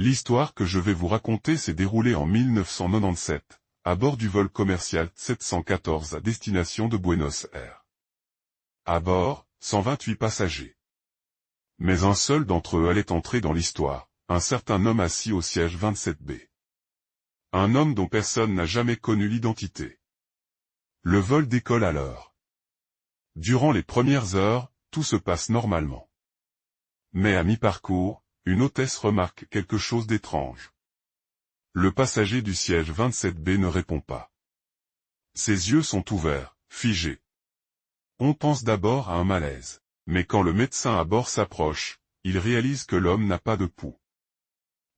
L'histoire que je vais vous raconter s'est déroulée en 1997, à bord du vol commercial 714 à destination de Buenos Aires. À bord, 128 passagers. Mais un seul d'entre eux allait entrer dans l'histoire, un certain homme assis au siège 27B. Un homme dont personne n'a jamais connu l'identité. Le vol décolle à l'heure. Durant les premières heures, tout se passe normalement. Mais à mi-parcours, une hôtesse remarque quelque chose d'étrange. Le passager du siège 27B ne répond pas. Ses yeux sont ouverts, figés. On pense d'abord à un malaise. Mais quand le médecin à bord s'approche, il réalise que l'homme n'a pas de pouls.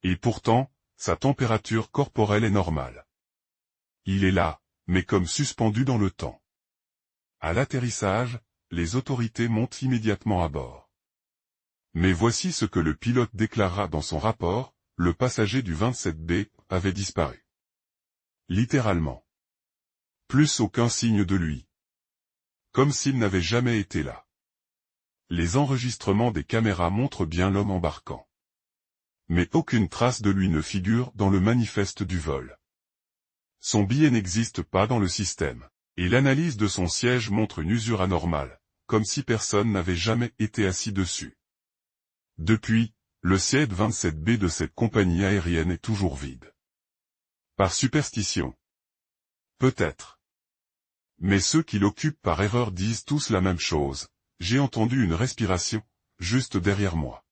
Et pourtant, sa température corporelle est normale. Il est là, mais comme suspendu dans le temps. À l'atterrissage, les autorités montent immédiatement à bord. Mais voici ce que le pilote déclara dans son rapport, le passager du 27B avait disparu. Littéralement. Plus aucun signe de lui. Comme s'il n'avait jamais été là. Les enregistrements des caméras montrent bien l'homme embarquant. Mais aucune trace de lui ne figure dans le manifeste du vol. Son billet n'existe pas dans le système, et l'analyse de son siège montre une usure anormale, comme si personne n'avait jamais été assis dessus. Depuis, le siège 27B de cette compagnie aérienne est toujours vide. Par superstition. Peut-être. Mais ceux qui l'occupent par erreur disent tous la même chose. J'ai entendu une respiration, juste derrière moi.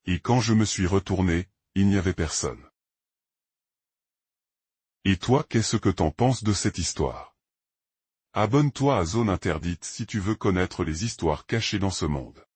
Et quand je me suis retourné, il n'y avait personne. Et toi, qu'est-ce que t'en penses de cette histoire? Abonne-toi à Zone Interdite si tu veux connaître les histoires cachées dans ce monde.